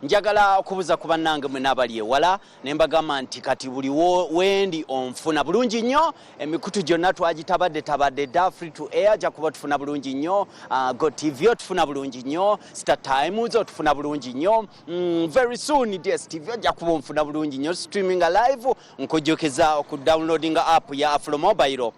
Njagala okubuza ku bannange mwe n'abali ewala ne mbagamba nti kati buli wendi onfuna bulungi nnyo emikutu gyonna twagitabadde dda free to air ja kuba tufuna bulungi nnyo Go TV otufuna bulungi nnyo Star Times otufuna bulungi nnyo very soon DSTV ja kuba onfuna bulungi nnyo streaming live nkujjukeza okudownloadinga app ya Afro Mobile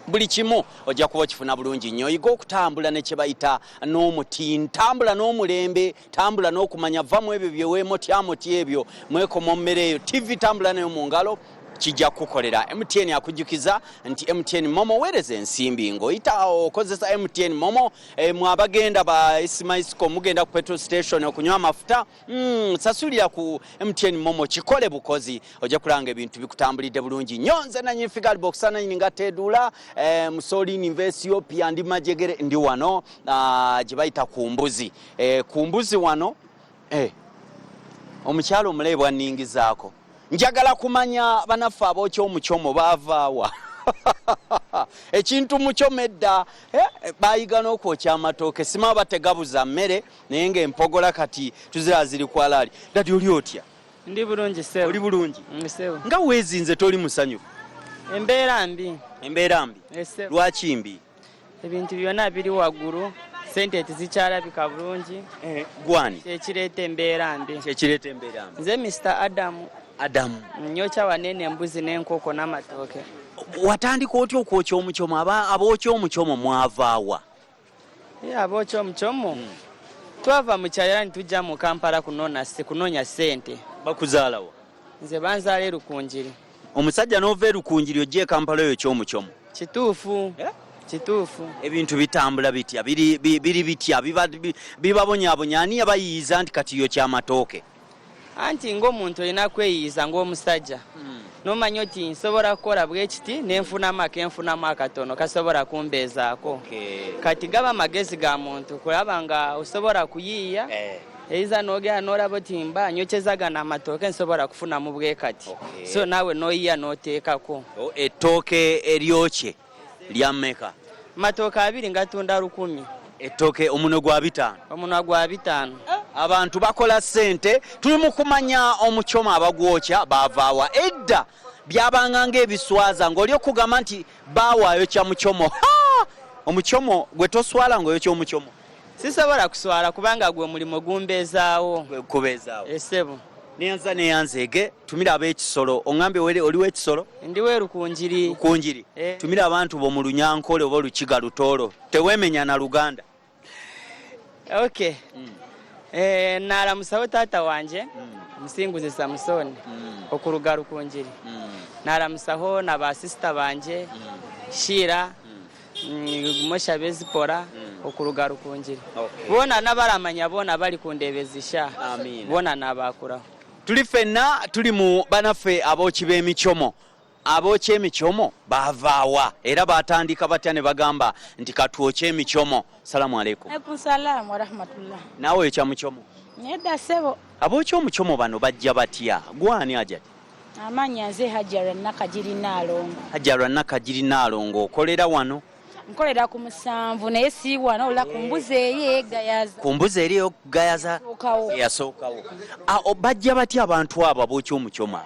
buli kimu ojja kuba kifuna bulungi nnyo yiga okutambula ne kye bayita n'omuti ntambula n'omulembe tambula n'okumanya vamu ebyo bye weemotyamoty ebyo mwekoma mmere eyo TV tambula nayo mu ngalo kijja kukolera MTN akujjukiza nti MTN Momo weereza ensimbi ng'oyita okozesa MTN Momo mwabagenda ba Ismaisco mugenda ku petrol station okunywa amafuta sasulira ku MTN Momo kikole bukozi ojja kulanga ebintu bikutambulidde bulungi nnyo nze nanyi figal box nanyi nga tedula musoli Ethiopia ndi majegere ndi wano gye bayita ku mbuzi wano omukyalo omulebwa nningizaako njagala kumanya banaffe Abookya Omuchomo Bavaawa ekintu Muchomo edda bayiga n'okwokya amatooke sima bategabuza mmere naye ng'empogola kati tuzira ziri kwalaali dadi oli otya ndi bulungi sebo oli bulungi sebo nga weezinze toli musanyufu embeera mbi lwaki mbi ebintu byonna biri waggulu sente tezikyalabika bulungi gwani kyekireeta embeera mbi nze Mr. Adamu nyocha wanene embuzi n'enkoko n'amatooke watandika otya okwokya Omuchomo Abookya Omuchomo mwavaawa Abookya Omuchomo twava mu kyalo nitujja mu Kampala kunoonya sente bakuzaalawa nze banzaala e Rukunjiri omusajja n'ova e Rukunjiri ojja e Kampala eyo ky'Omuchomo kituufu ebintu bitambula bitya biri bitya bibabonyaabonya ani yabayiyiza nti kati yo ky'amatooke anti ng'omuntu olina kweyiyiza ng'omusajja n'omanya oti nsobola kukola bwekiti nenfunamu akatono kasobola kumbeezaako kati gaba magezi ga muntu kulaba nga osobola kuyiiya eiza n'ogenda n'olaba oti mba nyokyeza gano amatooke nsobola kufunamu bwekati so naawe n'oyiiya n'oteekako ettooke eryokye lya mmeka matooke 2 ngatunda 1,000 ettooke omunwe gwa 5 abantu bakola sente tuli mu kumanya Omuchomo abagwokya Bavaawa edda byabanga ng'ebiswaza ng'oli okugamba nti baawaayo kya Muchomo Omuchomo gwe toswala ng'oyokya Omuchomo sisobola kuswala kubanga gwe mulimo gumbeezaawo esebo neyanzeege tumira ab'ekisolo ongambe oliwo ekisolo ndiwo e Rukunjiri tumira abantu bo mu Lunyankole oba Lukiga Lutoolo teweemenya na Luganda okay nalamusawo taata wanje Musinguzi Samusoni okuluga Rukunjiri nalamusaho na basista banje Shira Mosha Bezipora okuluga Rukunjiri bona nabaramanya bona bali kundebezisha bona nabakuraho tuli fenna tuli mu banaffe Abookya b'Emichomo Abookya Emichomo Bavaawa era batandika batya ne bagamba nti katwokya Emichomo. Salamu alaikum. Alaikum salam wa rahmatullah. Nawe ekya Muchomo? Nedda sebo. Abookya Omuchomo bano bajja batya? Gwani ajati? Amanya nze Hajjara Nakajiri Nalongo. Hajjara Nakajiri Nalongo okolera wano? Nkolera ku Musanvu naye si wano ola ku mbuzi eri egayaza. Ku mbuzi eri egayaza? Yasookawo. Bajja batya abantu abo Abookya Omuchomo?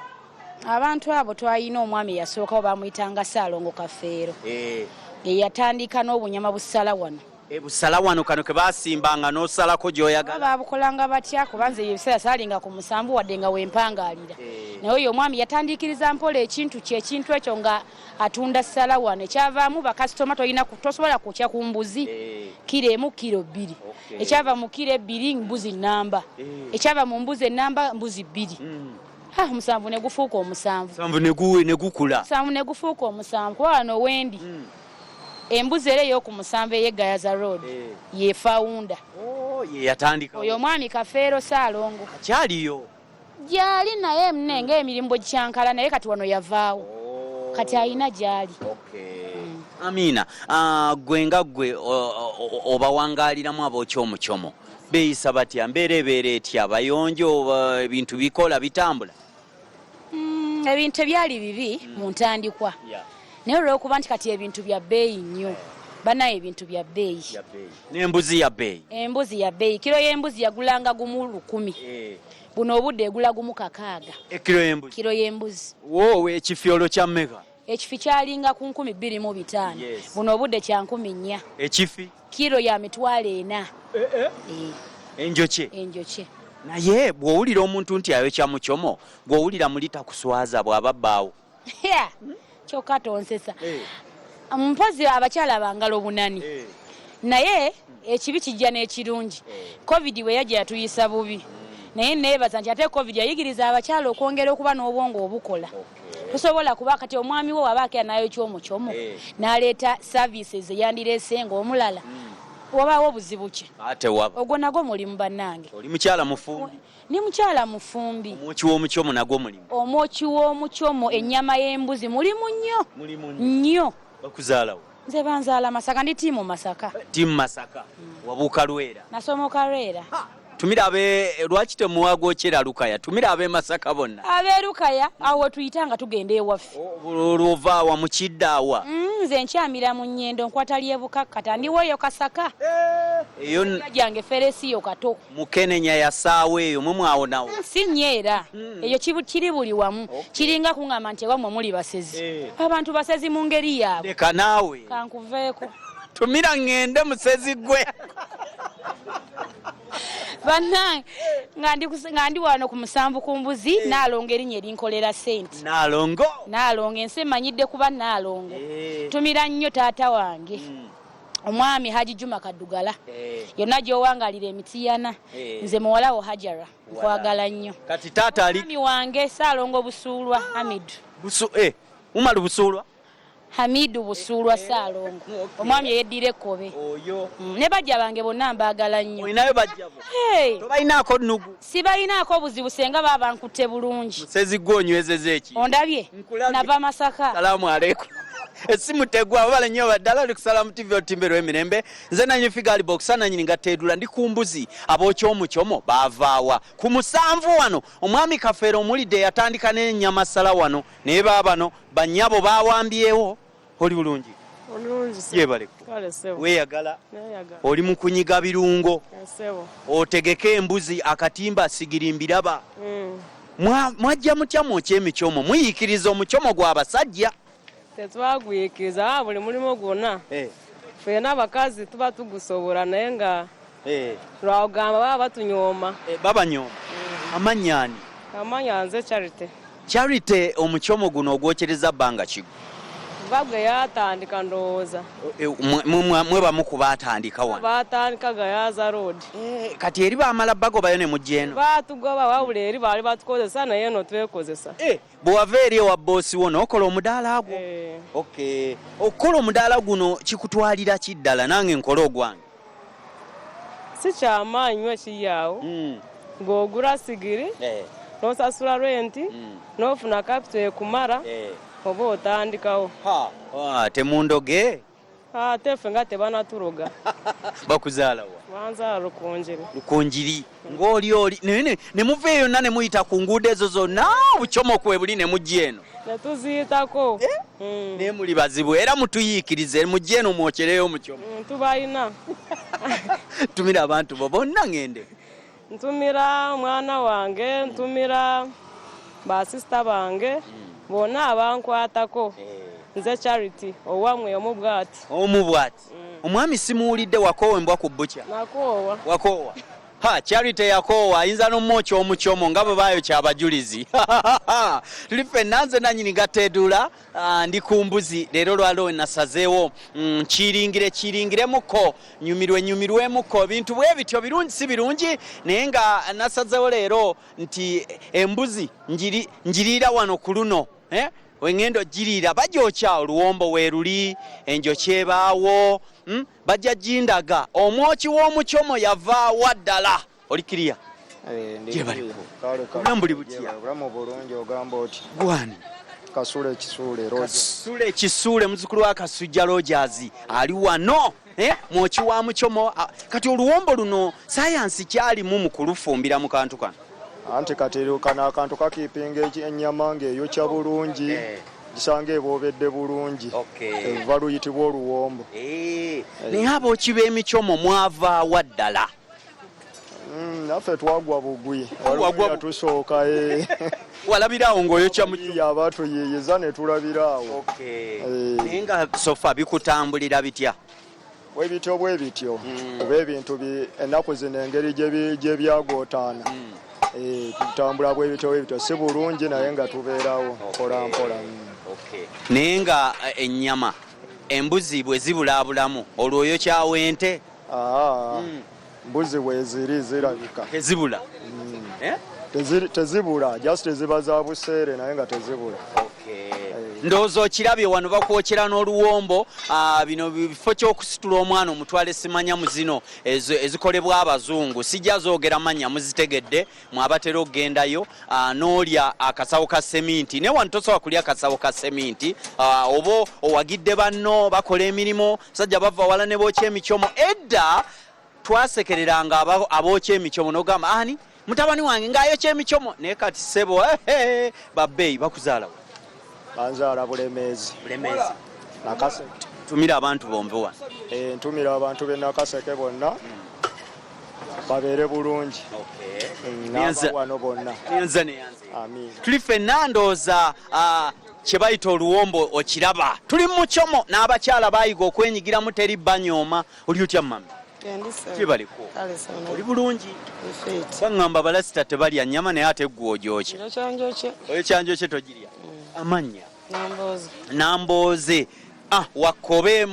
Abantu abo twalina omwami yasookawo bamuyitanga Saalongo Kafeero. Yatandika n'obunyama busala wano. Busala wano kano ke basimbanga n'osalako gy'oyagala. Babukolanga batya kubanze ebiseera saalinga ku Musanvu wadde nga wempangaalira. Naye oyo omwami yatandikiriza mpola ekintu ekyo nga atunda ssala wano ekyavaamu bakasitoma tosobola kukya ku mbuzi kiro 1 kiro 2 ekyava mu kiro 2 mbuzi nnamba ekyava mu mbuzi ennamba mbuzi 2 Omusanvu ne gufuuka omusanvu. Omusanvu ne gukula. Omusanvu ne gufuuka omusanvu wano wendi. Embuzi ere y'oku Musanvu ey'Egayaza Road ye founder. Ye yatandika. Oyo mwami Kafeero Saalongo. Kyaliyo. Gyali naye mnenge emirimu gikyankala naye kati wano yavaawo. Kati ayina gyali. Amina. Gwe nga gwe obawangaaliramu Abookya Omuchomo. Beeyisa batya mbeera ebeera etya bayonjo ebintu bikola bitambula? Ebintu byali bibi mu ntandikwa naye olw'okuba nti kati ebintu bya bbeeyi nnyo banaye ebintu bya bbeeyi. N'embuzi ya bbeeyi. Embuzi ya bbeeyi, kiro y'embuzi yagulanga gumu 10. Buno obudde egula gumu 600. Ekiro y'embuzi. Kiro y'embuzi. Woowe ekifyolo kya mmeka? Ekifi kyalinga ku 25,000. Buno obudde kya 4,000. Ekifi? Kiro ya 400. Enjoche? Enjoche. Naye bw'owulira omuntu nti ayokya muchomo, bw'owulira mulita kuswaza bw'ababbaawo. Kyokka tonsesa. Mpozi abakyala bangalo bunani. Naye ekibi kijja n'ekirungi. Covid bwe yajja yatuyisa bubi. Naye neebaza nti ate Covid yayigiriza abakyala okwongera okuba n'obwongo obukola. Tusobola kuba kati omwami we wabaako anayokya omuchomo n'aleeta services yandireese ng'omulala. Wabaawo buzibu ki? Ate waba. Ogwo nagwo mulimu bannange. Oli mukyala mufumbi? Ni mukyala mufumbi. Omwoki w'omuchomo nagwo mulimu? Omwoki w'omuchomo ennyama y'embuzi mulimu nnyo. Nnyo. Bakuzaalawo? Nze banzaala Masaka, ndi tiimu Masaka. Tiimu Masaka. Wabuuka Lwera? Nasomoka Lwera. Tumira lwaki temuwagookera Lukaya? Tumira ab'e Masaka bonna. Ab'e Lukaya awo tuyitanga tugenda ewaffe. Olwovaawa mu Kiddaawa? Nze nkyamira mu Nnyendo nkwata ly'ebukakkata ndiweeyo Kasaka. Eyo jange Feresiyo kato. Mukenenya yasaawa eyo mwe mwawonawo? Si nnyeera. Eyo kiri buli wamu. Kiringa kuŋŋamba nti ewammwe muli basezi. Abantu basezi mu ngeri yaabwe. Leka naawe. Kankuveeko. Tumira ngende musezi gwe. Bannange nga ndi wano ku musanvu ku mbuzi Naalongo erinnya erinkolera ssente. Naalongo? Naalongo ensi emanyidde kuba Naalongo. Tumira nnyo taata wange omwami Haji Juma Kaddugala. Yonna gy'owangalira emitiyana. Nze muwalawo Hajara nkwagala nnyo. Kati taata ali? Omwami wange Ssaalongo Busuulwa Hamidu. Umalu Busuulwa? Hamidu Busuulwa Ssaalongo. Omwami yeddira ekkobe. Oyo. Ne bajja bange bonna mbaagala nnyo. Olinayo bajjabo? Tobalinaako nnugu? Sibalinaako buzibu senga baba nkutte bulungi. Musezi gwe onywezeza eki? Ondabye? Nava Masaka. Salaamu alaikum. Esimu tegwa abala nnyo baddala oli ku Salam TV otimbero emirembe. Nze nanyo Figali Box nanyini ngateedula ndi ku mbuzi abookya omuchomo Bavaawa. Ku musanvu wano omwami Kafeero omulidde yatandika n'ennyama sala wano naye baabano bannyabo baawambyewo. Oli bulungi? Olungi. Yebaleko. Weeyagala? Oli mu kunyiga birungo? Otegeke embuzi akatimba sigirimbiraba. Mwajja mutya mwokya emichomo? Muyiikiriza omuchomo gw'abasajja? Tetwaguyikiriza buli mulimu gwonna. Ffenna abakazi tuba tugusobola naye nga lwagamba baba batunyooma. Babanyooma? Amannya ani? Amannya nze Charity. Charity, omuchomo guno ogwokyereza bbanga kigo? Bagwe yatandika ndowooza. Mwe bamu ku baatandika wano? Baatandika Gayaza Road. Kati eri baamala bagobayo ne mujja eno? Baatugoba wabula eri baali batukozesa naye eno twekozesa. Bwe wava eri ewa boosi wo n'okola omudaala gwo? Okukola omudaala guno kikutwalira kiddala nange nkole ogwange? Si kyamaanyi nnyo kiyaawo. Ng'ogula sigiri n'osasula renti n'ofuna kapito ekumala oba otandikawo. Temundoge? Ate ffe nga tebanaturoga. Bakuzaala wa? Banzaala Lukonjiri. Lukonjiri. Ng'oli ne muva eyo yonna ne muyita ku nguudo ezo zonna obuchomo kwe buli ne mujja eno? Ne tuziyitako. Naye muli bazibu era mutuyiikirize mujja eno mwokereyo omuchomo. Tubalina. Tumira abantu bo bonna ngende? Ntumira mwana wange, ntumira basista bange, bonna abankwatako. Nze Charity owamwe omubwati. Omubwati? Omwami simuwulidde wakoowa embwa ku bbukya? Nakoowa. Wakoowa? Charity yakoowa ayinza n'omwoki omuchomo nga bwe baayokya abajulizi. Tuli ffenna nze nannyini gateedula ndi ku mbuzi leero lwaliwo nasazeewo kiringiremukko nyumirwemukko ebintu bwe bityo birungi si birungi naye nga nasazeewo leero nti embuzi njiriira wano ku luno wengendo jiriira bagyokya oluwombo weeruli enjoki ebaawo bajja jindaga omwoki w'omuchomo yavaawa ddala olikiriya nambuli butya bulungi ogamba oti gwani Kasule Kisuule muzukulu wa Kasujja Rogers ali wano mwoki wa muchomo kati oluwombo luno sayansi kyalimu mu kulufumbira mu kantu kano anti kati kana akantu kakipinga ennyama ng'eyokya bulungi gisanga eboobedde bulungi eva luyitibwa oluwombo. Naye abookyi b'emichomo mwavaawa ddala? Naffe twagwa bugwi yatusooka walabiraawo ng'oyokya abatuyiiyiza ne tulabiraawo. Naye nga sofa bikutambulira bitya? bwe bityo oba ebintu ennaku zino engeri gye byagootaana tutambula bwe bityo si bulungi naye nga tubeerawo mpola mpola. Naye nga ennyama embuzi bwe zibulaabulamu olwo oyokyawo ente? Mbuzi bwe ziri zirabika tezibula? Tezibula just teziba za buseere naye nga tezibula. Ndowooza okirabye wano bakwokyera n'oluwombo. Bino bifo ky'okusitula omwana omutwale simanya mu zino ezikolebwa abazungu. Sijja zoogera manya muzitegedde mwabatera okgendayo n'olya akasawo ka seminti. Naye wano tosobola kulya akasawo ka seminti. Oba owagidde banno bakola emirimu sajja bava wala ne bookya emichomo. Edda twasekereranga abookya emichomo n'ogamba ani mutabani wange ng'ayokya emichomo naye kati ssebo babbeeyi bakuzaala banzaala Bulemeezi Nakaseke. Tumira abantu bombe wano. Ntumira abantu b'e Nakaseke bonna babeere bulungi. Wano bonna. Tuli ffenna ndowooza kye bayita oluwombo okiraba. Tuli mu Muchomo n'abakyala baayiga okwenyigiramu teri banyooma. Oli otya mami? Kibaliko. Oli bulungi. Baŋŋamba balasita tebalya nnyama naye ate ggwe ogyokye. Ekyanjokye togirya. Amannya? Nambooze. Wakobe